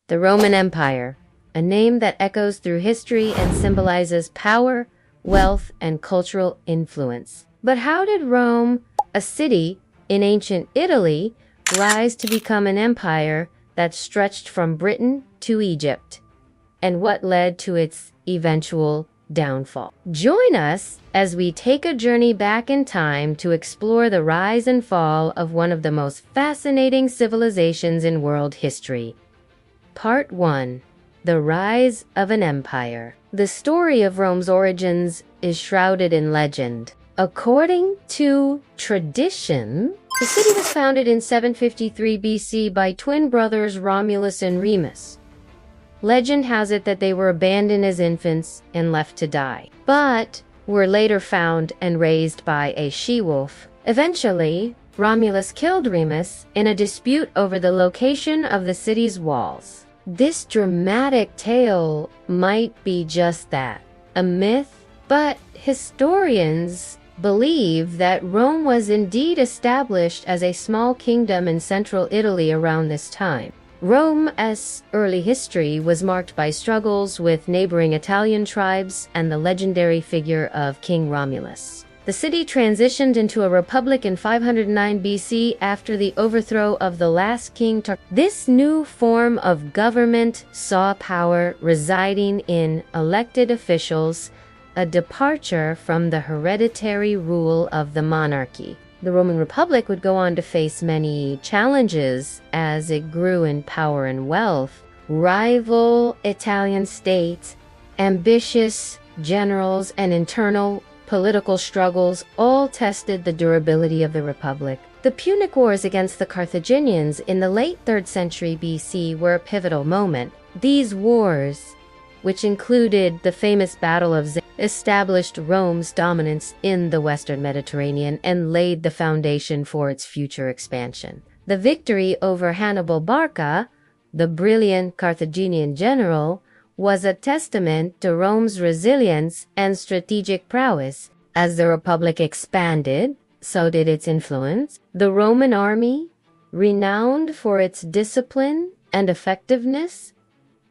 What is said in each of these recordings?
The Roman Empire, a name that echoes through history and symbolizes power, wealth, and cultural influence. But how did Rome, a city in ancient Italy, rise to become an empire that stretched from Britain to Egypt? And what led to its eventual downfall? Join us as we take a journey back in time to explore the rise and fall of one of the most fascinating civilizations in world history. Part 1. The Rise of an Empire. The story of Rome's origins is shrouded in legend. According to tradition, the city was founded in 753 BC by twin brothers Romulus and Remus. Legend has it that they were abandoned as infants and left to die, but were later found and raised by a she-wolf. Eventually, Romulus killed Remus in a dispute over the location of the city's walls. This dramatic tale might be just that, a myth, but historians believe that Rome was indeed established as a small kingdom in central Italy around this time. Rome's early history was marked by struggles with neighboring Italian tribes and the legendary figure of King Romulus. The city transitioned into a republic in 509 BC after the overthrow of the last king. This new form of government saw power residing in elected officials, a departure from the hereditary rule of the monarchy. The Roman Republic would go on to face many challenges as it grew in power and wealth. Rival Italian states, ambitious generals, and internal political struggles all tested the durability of the Republic. The Punic Wars against the Carthaginians in the late 3rd century BC were a pivotal moment. These wars, which included the famous Battle of Zama, established Rome's dominance in the Western Mediterranean and laid the foundation for its future expansion. The victory over Hannibal Barca, the brilliant Carthaginian general, was a testament to Rome's resilience and strategic prowess. As the Republic expanded, so did its influence. The Roman army, renowned for its discipline and effectiveness,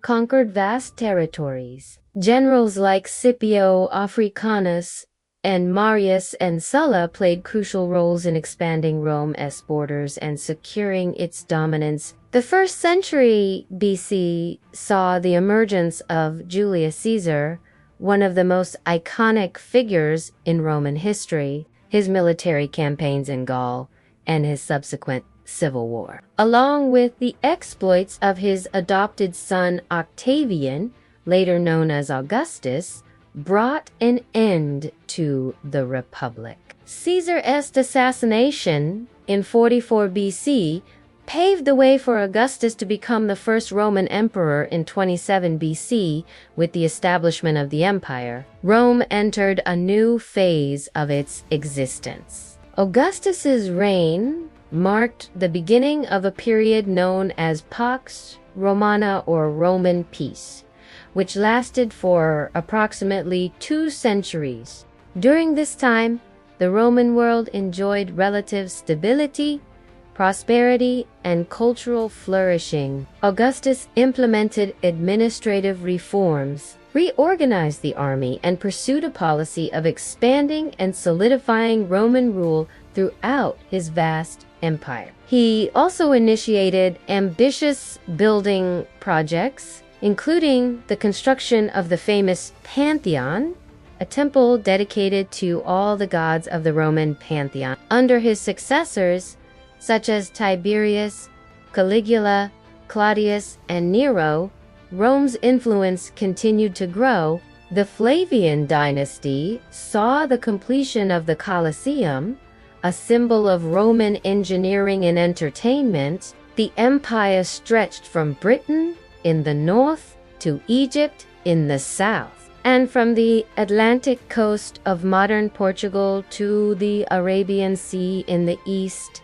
conquered vast territories. Generals like Scipio Africanus and Marius and Sulla played crucial roles in expanding Rome's borders and securing its dominance. The 1st century BC saw the emergence of Julius Caesar, one of the most iconic figures in Roman history, his military campaigns in Gaul, and his subsequent civil war. Along with the exploits of his adopted son Octavian, later known as Augustus, brought an end to the Republic. Caesar's assassination in 44 BC paved the way for Augustus to become the first Roman emperor in 27 BC. With the establishment of the empire, Rome entered a new phase of its existence. Augustus's reign marked the beginning of a period known as Pax Romana, or Roman peace, which lasted for approximately 2 centuries. During this time, the Roman world enjoyed relative stability, prosperity, and cultural flourishing. Augustus implemented administrative reforms, reorganized the army, and pursued a policy of expanding and solidifying Roman rule throughout his vast empire. He also initiated ambitious building projects, including the construction of the famous Pantheon, a temple dedicated to all the gods of the Roman pantheon. Under his successors, such as Tiberius, Caligula, Claudius, and Nero, Rome's influence continued to grow. The Flavian dynasty saw the completion of the Colosseum, a symbol of Roman engineering and entertainment. The empire stretched from Britain in the north to Egypt in the south, and from the Atlantic coast of modern Portugal to the Arabian Sea in the east.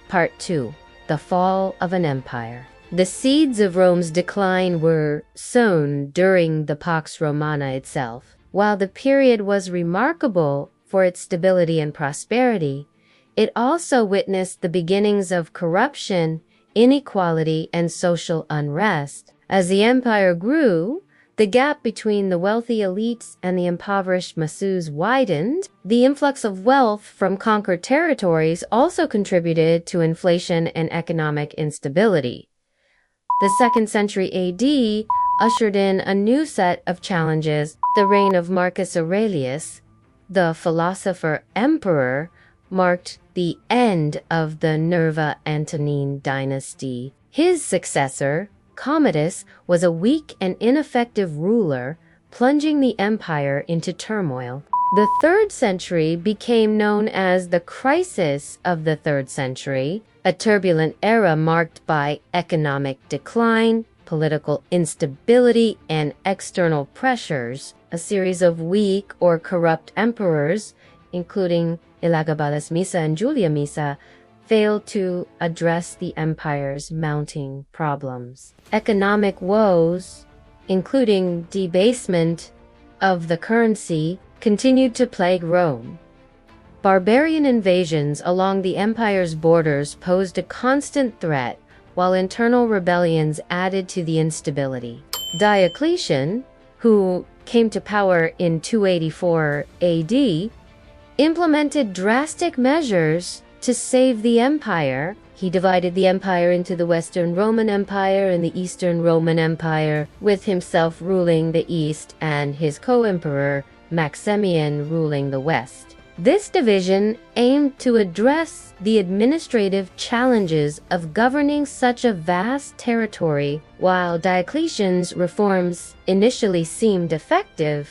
Part 2. The Fall of an Empire. The seeds of Rome's decline were sown during the Pax Romana itself. While the period was remarkable for its stability and prosperity, it also witnessed the beginnings of corruption inequality and social unrest. As the empire grew, the gap between the wealthy elites and the impoverished masses widened. The influx of wealth from conquered territories also contributed to inflation and economic instability. The 2nd century AD ushered in a new set of challenges. The reign of Marcus Aurelius, the philosopher-emperor, marked the end of the Nerva-Antonine dynasty. His successor, Commodus, was a weak and ineffective ruler, plunging the empire into turmoil. The 3rd century became known as the crisis of the 3rd century, a turbulent era marked by economic decline, political instability, and external pressures. A series of weak or corrupt emperors, including Elagabalus Misa and Julia Misa, failed to address the empire's mounting problems. Economic woes, including debasement of the currency, continued to plague Rome. Barbarian invasions along the empire's borders posed a constant threat, while internal rebellions added to the instability. Diocletian, who came to power in 284 AD, implemented drastic measures to save the empire. He divided the empire into the Western Roman Empire and the Eastern Roman Empire, with himself ruling the East and his co-emperor Maximian ruling the West. This division aimed to address the administrative challenges of governing such a vast territory. While Diocletian's reforms initially seemed effective,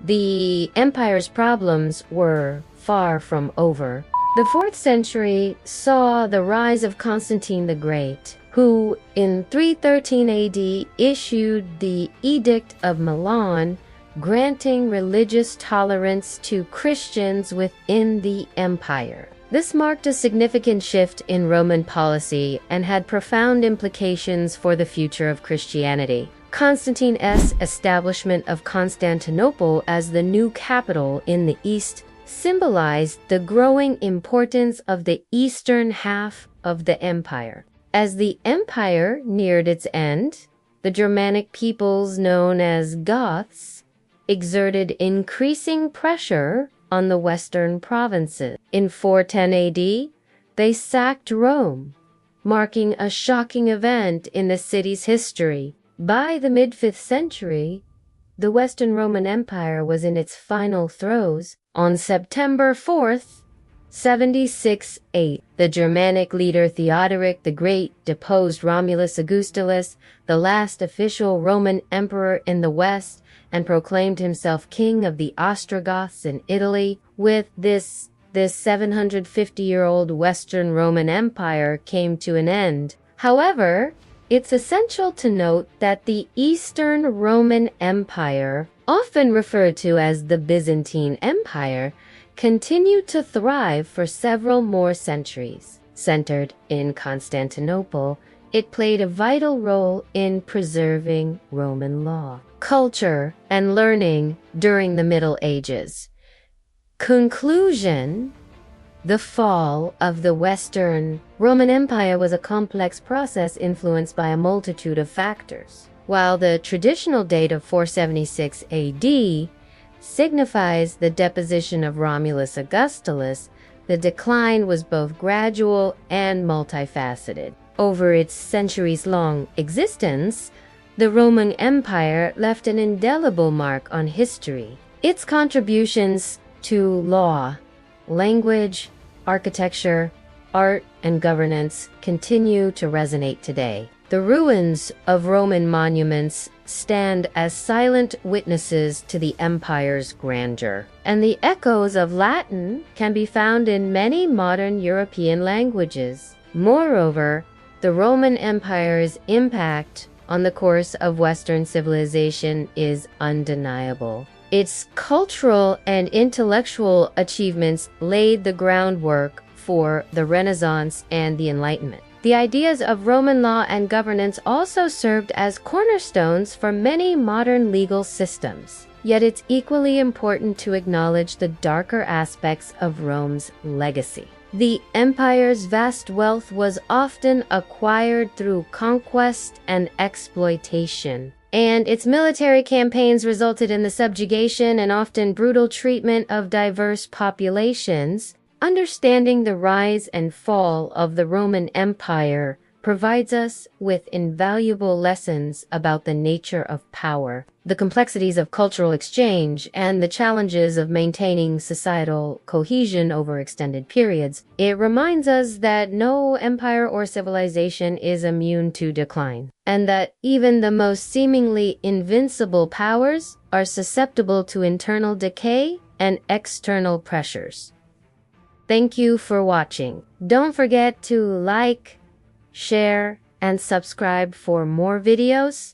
the empire's problems were far from over. The 4th century saw the rise of Constantine the Great, who in 313 AD issued the Edict of Milan, granting religious tolerance to Christians within the empire. This marked a significant shift in Roman policy and had profound implications for the future of Christianity. Constantine's establishment of Constantinople as the new capital in the East symbolized the growing importance of the eastern half of the empire. As the empire neared its end, the Germanic peoples known as Goths exerted increasing pressure on the western provinces. In 410 AD, they sacked Rome, marking a shocking event in the city's history. By the mid-5th century, the Western Roman Empire was in its final throes. On September 4th, 76 AD, the Germanic leader Theodoric the Great deposed Romulus Augustus, the last official Roman emperor in the West, and proclaimed himself king of the Ostrogoths in Italy. With this 750-year-old Western Roman Empire came to an end. However, it's essential to note that the Eastern Roman Empire, often referred to as the Byzantine Empire, continued to thrive for several more centuries. Centered in Constantinople, it played a vital role in preserving Roman law, culture, and learning during the Middle Ages. Conclusion: the fall of the Western Roman Empire was a complex process influenced by a multitude of factors. While the traditional date of 476 AD signifies the deposition of Romulus Augustulus, the decline was both gradual and multifaceted. Over its centuries-long existence, the Roman Empire left an indelible mark on history. Its contributions to law, language, architecture, art, and governance continue to resonate today. The ruins of Roman monuments stand as silent witnesses to the empire's grandeur, and the echoes of Latin can be found in many modern European languages. Moreover, the Roman Empire's impact on the course of Western civilization is undeniable. Its cultural and intellectual achievements laid the groundwork for the Renaissance and the Enlightenment. The ideas of Roman law and governance also served as cornerstones for many modern legal systems. Yet it's equally important to acknowledge the darker aspects of Rome's legacy. The empire's vast wealth was often acquired through conquest and exploitation, and its military campaigns resulted in the subjugation and often brutal treatment of diverse populations. Understanding the rise and fall of the Roman Empire provides us with invaluable lessons about the nature of power, the complexities of cultural exchange, and the challenges of maintaining societal cohesion over extended periods. It reminds us that no empire or civilization is immune to decline, and that even the most seemingly invincible powers are susceptible to internal decay and external pressures. Thank you for watching. Don't forget to like, share, and subscribe for more videos.